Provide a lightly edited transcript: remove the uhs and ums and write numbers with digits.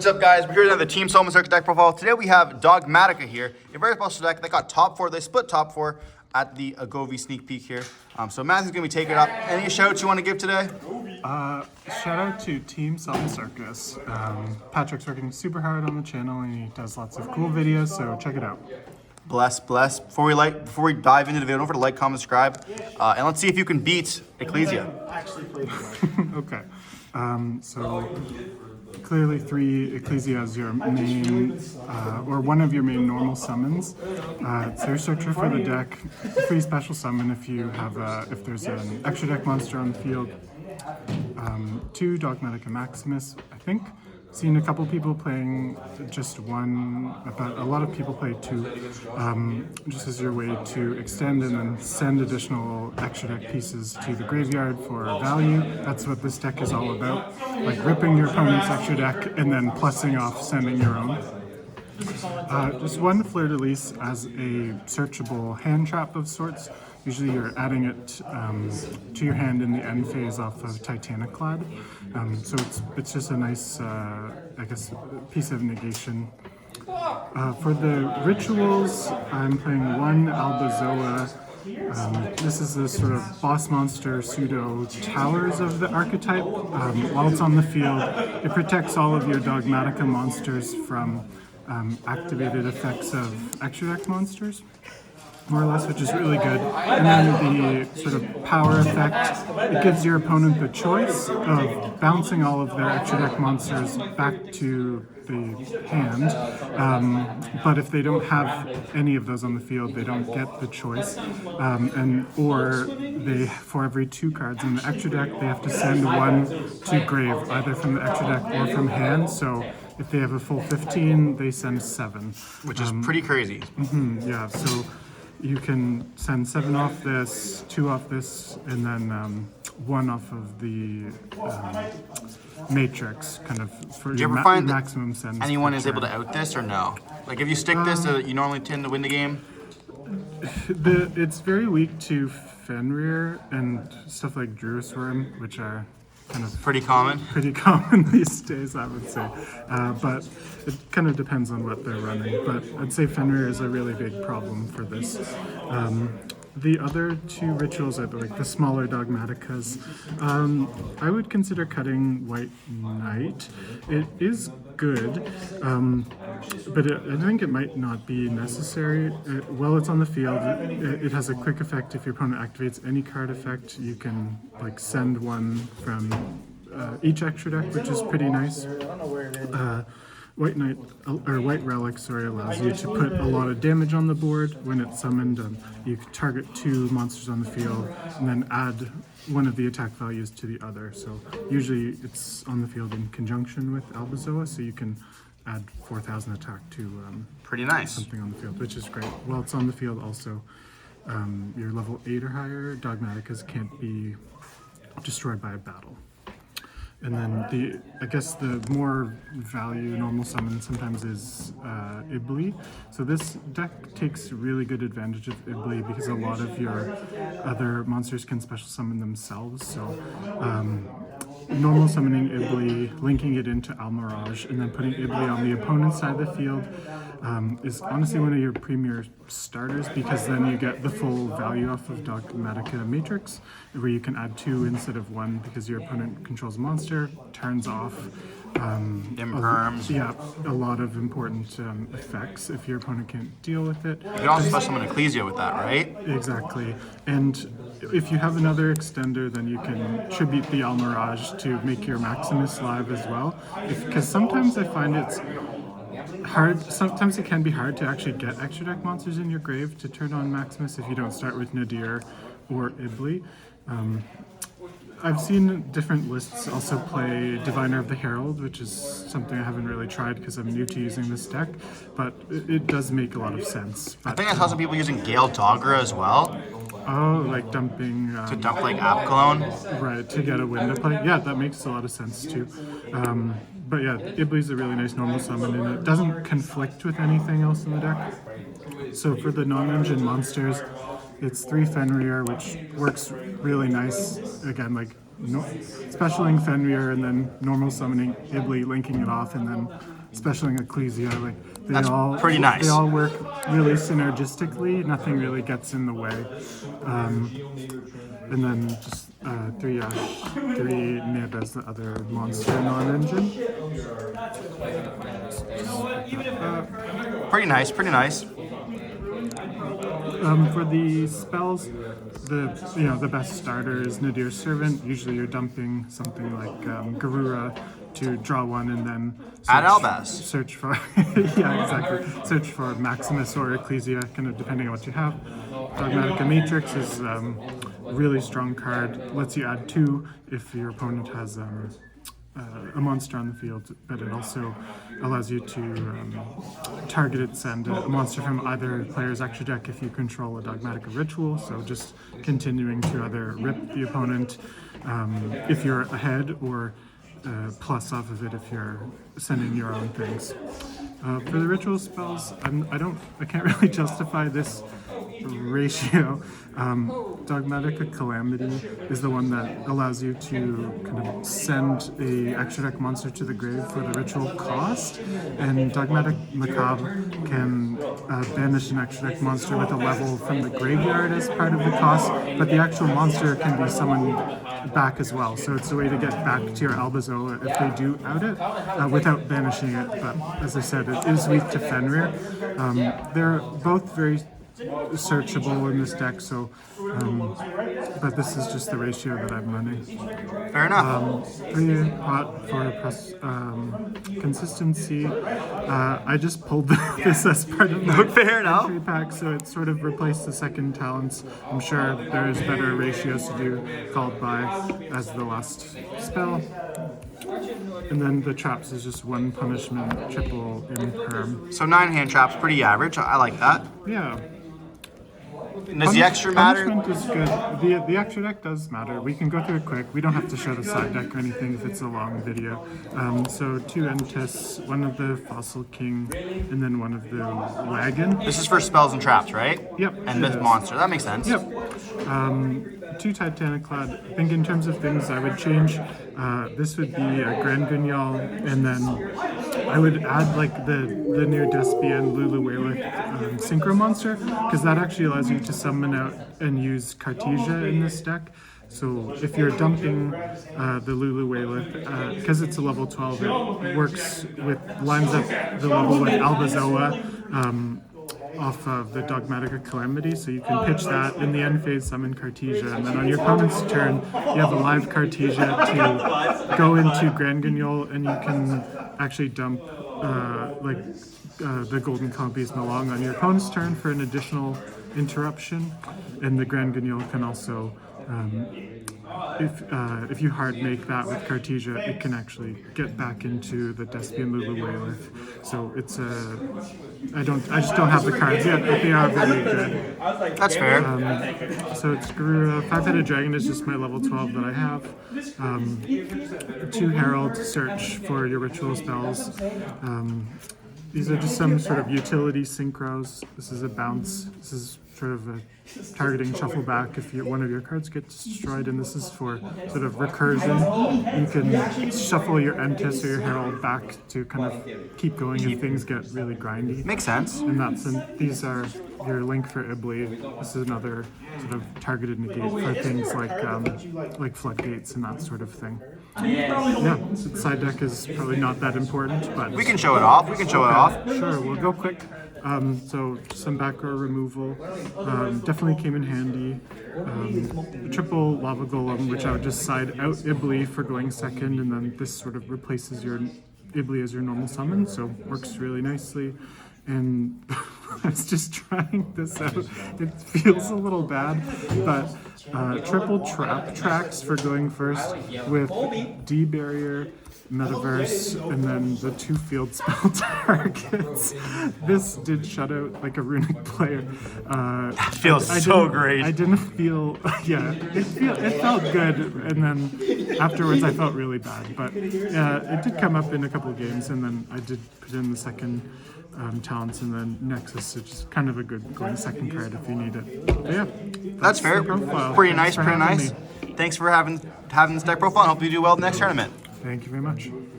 What's up, guys? We're here on the Team Solemn Circus deck profile. Today we have Dogmatika here, a very special deck that got top 4. They split top 4 at the Agovi sneak peek here. So Matthew's gonna be taking it up. Any shout-outs you want to give today? Shout out to Team Solemn Circus. Patrick's working super hard on the channel and he does lots of cool videos, so check it out. Bless. Before we dive into the video, don't forget to like, comment, subscribe, and let's see if you can beat Ecclesia. Okay. So clearly 3 Ecclesia is your main, or one of your main normal summons. It's your searcher for the deck. Free special summon if you have if there's an extra deck monster on the field. 2 Dogmatika Maximus, I think. Seen a couple people playing just one, but a lot of people play 2, just as your way to extend and then send additional extra deck pieces to the graveyard for value. That's what this deck is all about, like ripping your opponent's extra deck and then plussing off sending your own. Just 1 Fleur-de-Lis as a searchable hand trap of sorts. Usually you're adding it to your hand in the end phase off of Titanic Clad. So it's just a nice, I guess, piece of negation. For the rituals, I'm playing 1 Albazoa. This is the sort of boss monster pseudo towers of the archetype. While it's on the field, it protects all of your Dogmatika monsters from activated effects of extra deck monsters, more or less, which is really good. And then the sort of power effect, it gives your opponent the choice of bouncing all of their extra deck monsters back to the hand, but if they don't have any of those on the field, they don't get the choice, or they, for every 2 cards in the extra deck, they have to send 1 to grave, either from the extra deck or from hand. So if they have a full 15, they send 7. Which is pretty crazy. Yeah, so you can send 7 off this, 2 off this, and then 1 off of the matrix, kind of for Do you your ever find maximum sends. anyone is able to out this or no? Like if you stick this, you normally tend to win the game? It's very weak to Fenrir and stuff like Druisworm, which are kind of Pretty common. pretty common these days, I would say. But it kind of depends on what they're running. But I'd say Fenrir is a really big problem for this. The other 2 rituals are like the smaller Dogmatikas. I would consider cutting White Knight. It is good, but I think it might not be necessary. While it's on the field, it has a quick effect. If your opponent activates any card effect, you can like send 1 from each extra deck, which is pretty nice. White Knight, or White Relic, sorry, allows you to put a lot of damage on the board. When it's summoned, you can target 2 monsters on the field and then add 1 of the attack values to the other. So usually it's on the field in conjunction with Albazoa, so you can add 4,000 attack to Pretty nice. something on the field, which is great. While it's on the field also, your level 8 or higher Dogmatikas can't be destroyed by a battle. And then I guess the more value normal summon sometimes is Ibli. So this deck takes really good advantage of Ibli because a lot of your other monsters can special summon themselves. So normal summoning Ibli, linking it into Almirage, and then putting Ibli on the opponent's side of the field is honestly one of your premier starters, because then you get the full value off of Dogmatika Matrix, where you can add 2 instead of 1 because your opponent controls a monster, turns off Imperms. a lot of important effects if your opponent can't deal with it. You can also special summon Ecclesia with that, right? Exactly. And if you have another extender, then you can tribute the Almirage to make your Maximus live as well. Because sometimes I find it's hard, sometimes it can be hard to actually get extra deck monsters in your grave to turn on Maximus if you don't start with Nadir or Ibli. I've seen different lists also play Diviner of the Herald, which is something I haven't really tried because I'm new to using this deck, but it does make a lot of sense. I think I saw some people using Gale Dogra as well. Oh, like dumping... To dump like App Clone. Right, to get a window play. Yeah, that makes a lot of sense too. But yeah, Ibli's a really nice normal summon, and it doesn't conflict with anything else in the deck. So for the non-engine monsters, it's 3 Fenrir, which works really nice. Again, like specialing Fenrir and then normal summoning Ibli, linking it off, and then specialing Ecclesia. Like That's pretty nice. They all work really synergistically. Nothing really gets in the way. And then just 3 Ash, 3 Nib as the other monster non-engine. Pretty nice, pretty nice. For the spells, the best starter is Nadir's Servant. Usually you're dumping something like Garura to draw 1 and then Add Albaz. Search for yeah, exactly. Search for Maximus or Ecclesia, kind of depending on what you have. Dogmatika Matrix is a really strong card. Lets you add 2 if your opponent has a monster on the field, but it also allows you to targeted send a monster from either player's extra deck if you control a Dogmatika ritual, so just continuing to either rip the opponent if you're ahead, or plus off of it if you're sending your own things. For the ritual spells, I can't really justify this ratio. Dogmatika Calamity is the one that allows you to kind of send a extra deck monster to the grave for the ritual cost, and Dogmatic Macabre can banish an extra deck monster with a level from the graveyard as part of the cost, but the actual monster can be summoned back as well, so it's a way to get back to your Albazoa if they do out it without banishing it. But as I said, it is weak to Fenrir. They're both very searchable in this deck, so but this is just the ratio that I'm running. Fair enough. Pretty hot for consistency. I just pulled this as part of my Fair enough. entry pack, so it sort of replaced the second talents. I'm sure there's better ratios to do, called by as the last spell. And then the traps is just 1 punishment, triple in perm. So 9-hand traps, pretty average. I like that. Yeah. Does the extra matter? Punishment is good. The extra deck does matter. We can go through it quick. We don't have to show the side deck or anything if it's a long video. So 2 Entis, 1 of the Fossil King, and then 1 of the Wagon. This is for spells and traps, right? Yep. And Myth Monster. That makes sense. Yep. 2 Titaniclad. I think in terms of things I would change, this would be a Grand Guignol, and then I would add like the new Despian Lulu Waylith Synchro Monster, because that actually allows you to summon out and use Cartesia in this deck. So if you're dumping the Lulu Waylith, because it's a level 12, it works with, lines up the level with Albazoa off of the Dogmatika Calamity, so you can pitch that in the end phase, summon Cartesia, and then on your opponent's turn you have a live Cartesia to go into Grand Guignol, and you can actually dump the Golden Compies Malong on your opponent's turn for an additional interruption, and the Grand Guignol can also if you hard make that with Cartesia, it can actually get back into the Despian Lulu Waylith. So it's I just don't have the cards yet, but they are very good. That's fair. So it's Garura. 5-headed dragon is just my level 12 that I have. 2 Herald, search for your ritual spells. These are just some sort of utility synchros. This is a bounce. This is sort of a targeting shuffle back if one of your cards gets destroyed, and this is for sort of recursion. You can shuffle your Entis or your Herald back to kind of keep going if things get really grindy. Makes sense. And these are your link for Ibli. This is another sort of targeted negate for things like floodgates and that sort of thing. Yeah, so the side deck is probably not that important, but We can show it off. We can show it off. sure, we'll go quick. So some back row removal definitely came in handy. Triple Lava Golem, which I would just side out Ibli for going second, and then this sort of replaces your Ibli as your normal summon, so works really nicely. And I was just trying this out. It feels a little bad, but triple trap tracks for going first with D barrier, Metaverse, and then the 2 field spell targets. This did shut out like a runic player. That feels so great. I didn't feel, yeah, it felt good, and then afterwards I felt really bad. But it did come up in a couple of games, and then I did put in the second talents, and then Nexus, which is kind of a good going second card if you need it. But yeah, That's fair. the profile. Pretty Thanks nice, for pretty having nice. me. thanks for having this deck profile, and hope you do well in the next tournament. Thank you very much.